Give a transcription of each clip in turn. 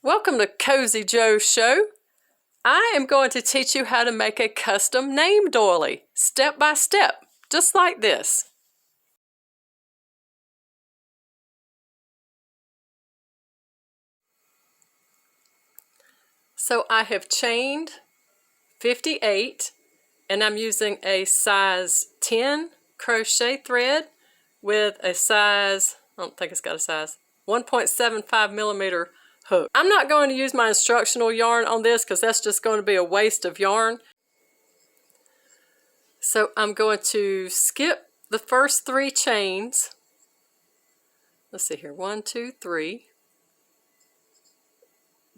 Welcome to Cozyy Joe Show. I am going to teach you how to make a custom name doily, step by step, just like this. So I have chained 58 and I'm using a size 10 crochet thread with a size, I don't think it's got a size, 1.75 millimeter hook. I'm not going to use my instructional yarn on this because that's just going to be a waste of yarn. So I'm going to skip the first 3 chains. Let's see here, 1, 2, 3.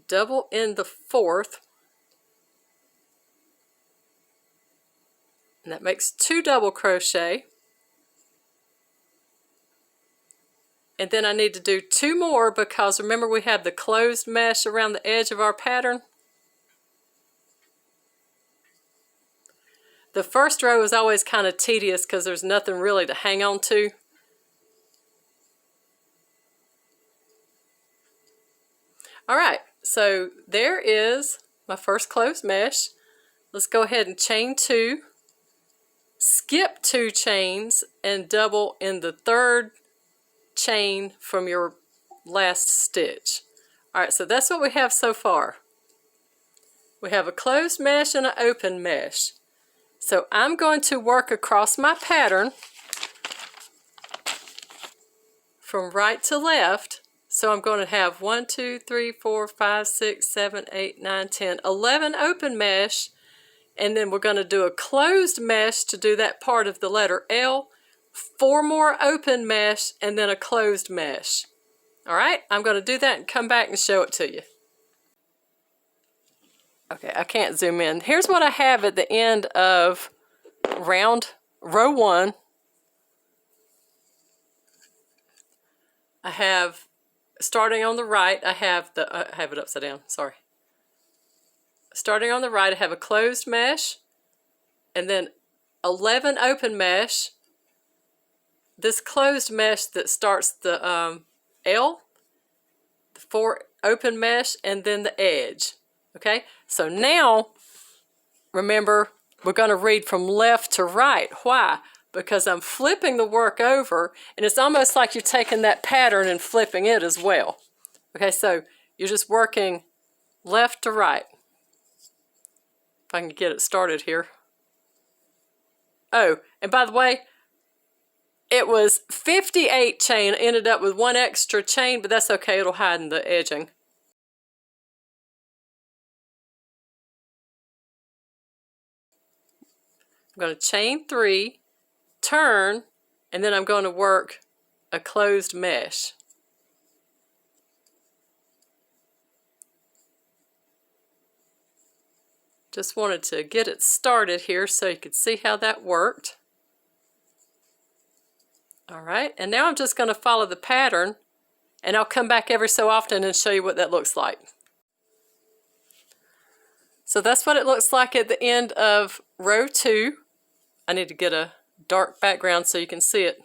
Double in the 4th. And that makes 2 double crochet. And then I need to do 2 more because remember we have the closed mesh around the edge of our pattern. The first row is always kind of tedious because there's nothing really to hang on to. Alright, so there is my first closed mesh. Let's go ahead and chain 2, skip 2 chains, and double in the 3rd chain from your last stitch. Alright, so that's what we have so far. We have a closed mesh and an open mesh. So I'm going to work across my pattern from right to left. So I'm going to have 1, 2, 3, 4, 5, 6, 7, 8, 9, 10, 11 open mesh, and then we're going to do a closed mesh to do that part of the letter L, 4 more open mesh, and then a closed mesh. All right, I'm going to do that and come back and show it to you. Okay, I can't zoom in. Here's what I have at the end of row 1. I have, starting on the right, I have it upside down, sorry. Starting on the right, I have a closed mesh, and then 11 open mesh. This closed mesh that starts the L, the 4 open mesh, and then the edge. Okay, so now, remember, we're going to read from left to right. Why? Because I'm flipping the work over, and it's almost like you're taking that pattern and flipping it as well. Okay, so you're just working left to right. If I can get it started here. Oh, and by the way, it was 58 chain, ended up with 1 extra chain, but that's okay, it'll hide in the edging. I'm going to chain 3, turn, and then I'm going to work a closed mesh. Just wanted to get it started here so you could see how that worked. Alright, and now I'm just going to follow the pattern, and I'll come back every so often and show you what that looks like. So that's what it looks like at the end of row 2. I need to get a dark background so you can see it.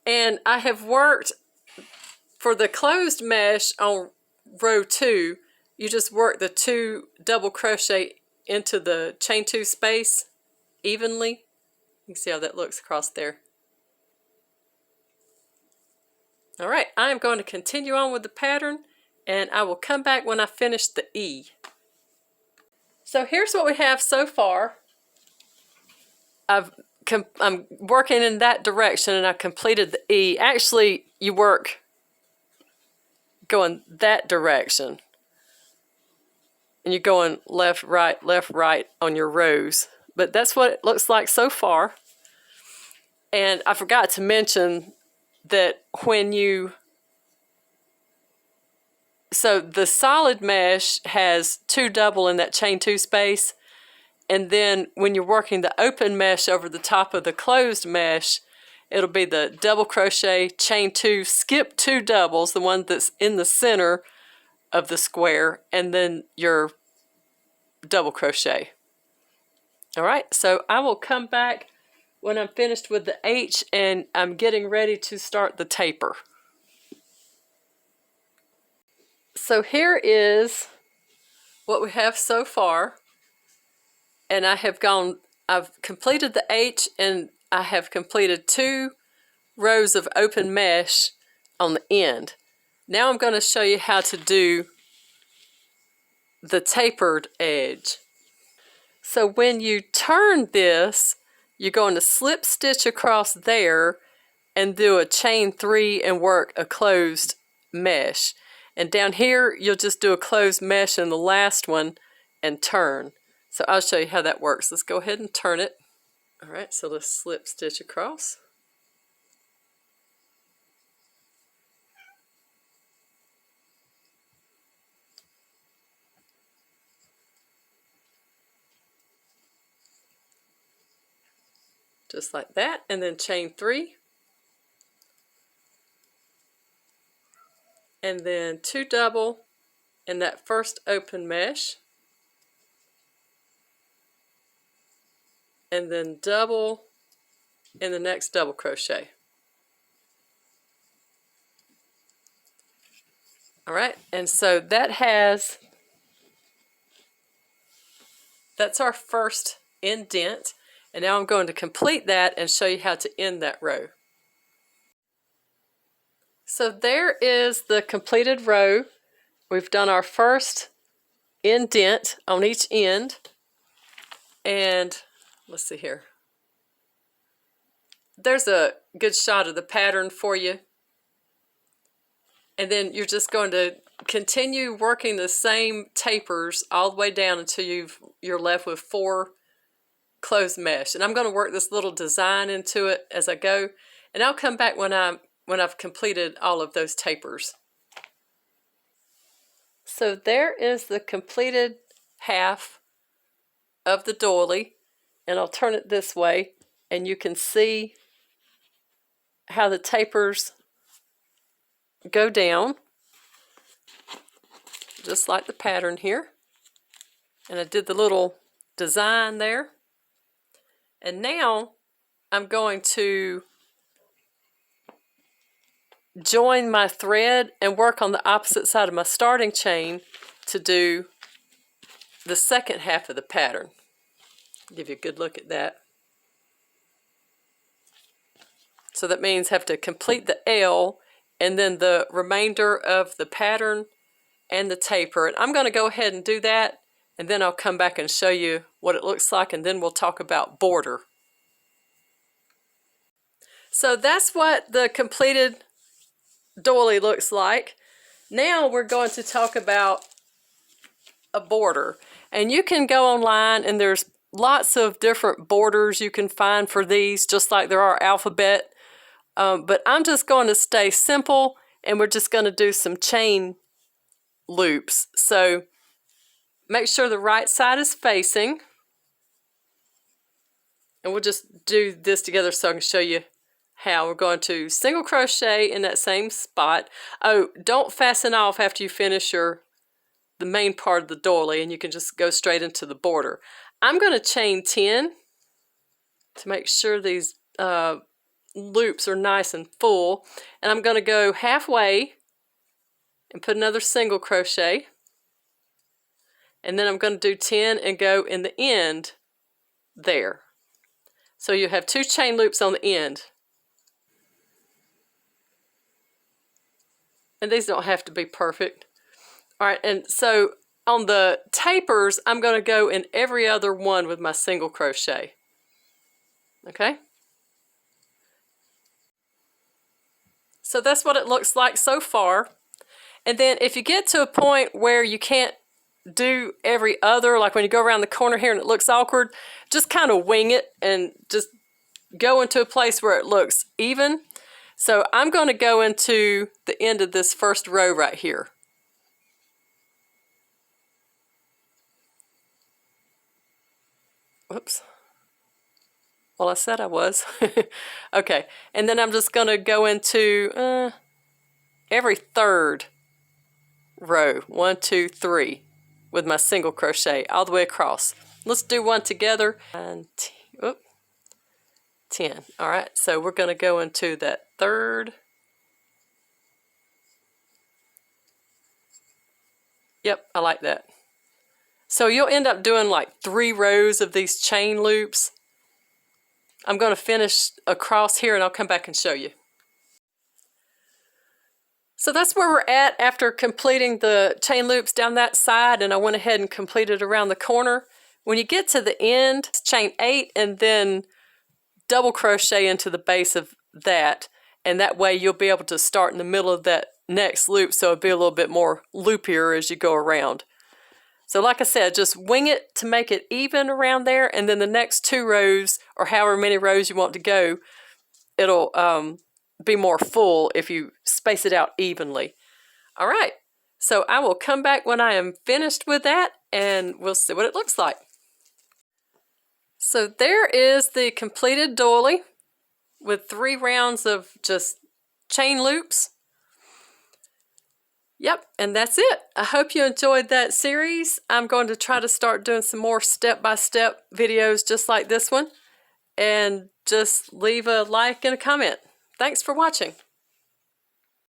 And I have worked for the closed mesh on row 2. You just work the 2 double crochet into the chain 2 space evenly. You can see how that looks across there. All right, I am going to continue on with the pattern, and I will come back when I finish the E. So here's what we have so far. I'm working in that direction, and I completed the E. Actually, you work going that direction. And you're going left, right on your rows. But that's what it looks like so far. And I forgot to mention that when you... So the solid mesh has 2 double in that chain 2 space. And then when you're working the open mesh over the top of the closed mesh, it'll be the double crochet, chain 2, skip 2 doubles, the one that's in the center of the square, and then your double crochet. All right, so I will come back when I'm finished with the H and I'm getting ready to start the taper. So here is what we have so far. And I've completed the H, and I have completed 2 rows of open mesh on the end. Now I'm going to show you how to do the tapered edge. So when you turn this, you're going to slip stitch across there and do a chain 3 and work a closed mesh. And down here, you'll just do a closed mesh in the last one and turn. So I'll show you how that works. Let's go ahead and turn it. All right, so let's slip stitch across. Just like that, and then chain 3. And then 2 double in that first open mesh. And then double in the next double crochet. All right, and so that's our first indent. And now I'm going to complete that and show you how to end that row. So there is the completed row. We've done our first indent on each end. And let's see here. There's a good shot of the pattern for you. And then you're just going to continue working the same tapers all the way down until you're left with 4 closed mesh. And I'm going to work this little design into it as I go, and I'll come back when I've completed all of those tapers. So there is the completed half of the doily, and I'll turn it this way, and you can see how the tapers go down, just like the pattern here. And I did the little design there. And now I'm going to join my thread and work on the opposite side of my starting chain to do the second half of the pattern. Give you a good look at that. So that means have to complete the L and then the remainder of the pattern and the taper. And I'm going to go ahead and do that, and then I'll come back and show you what it looks like, and then we'll talk about border. So that's what the completed doily looks like. Now we're going to talk about a border. And you can go online, and there's lots of different borders you can find for these, just like there are alphabet. But I'm just going to stay simple, and we're just going to do some chain loops. So make sure the right side is facing. And we'll just do this together so I can show you how. We're going to single crochet in that same spot. Oh, don't fasten off after you finish the main part of the doily, and you can just go straight into the border. I'm going to chain 10 to make sure these loops are nice and full. And I'm going to go halfway and put another single crochet. And then I'm going to do 10 and go in the end there. So you have 2 chain loops on the end. And these don't have to be perfect. All right, and so on the tapers, I'm going to go in every other one with my single crochet. Okay? So that's what it looks like so far. And then if you get to a point where you can't do every other, like when you go around the corner here and it looks awkward, just kind of wing it and just go into a place where it looks even. So I'm going to go into the end of this first row right here. Whoops. Well, I said I was. Okay, and then I'm just going to go into every third row, 1, 2, 3, with my single crochet all the way across. Let's do one together. 10. All right, so we're going to go into that third Yep, I like that. So you'll end up doing like 3 rows of these chain loops. I'm going to finish across here and I'll come back and show you. So that's where we're at after completing the chain loops down that side, and I went ahead and completed around the corner. When you get to the end, chain 8 and then double crochet into the base of that, and that way you'll be able to start in the middle of that next loop, so it'll be a little bit more loopier as you go around. So like I said, just wing it to make it even around there, and then the next 2 rows, or however many rows you want to go, it'll be more full if you space it out evenly. All right, so I will come back when I am finished with that, and we'll see what it looks like. So there is the completed doily with 3 rounds of just chain loops. Yep, and that's it. I hope you enjoyed that series. I'm going to try to start doing some more step-by-step videos just like this one. And just leave a like and a comment. Thanks for watching.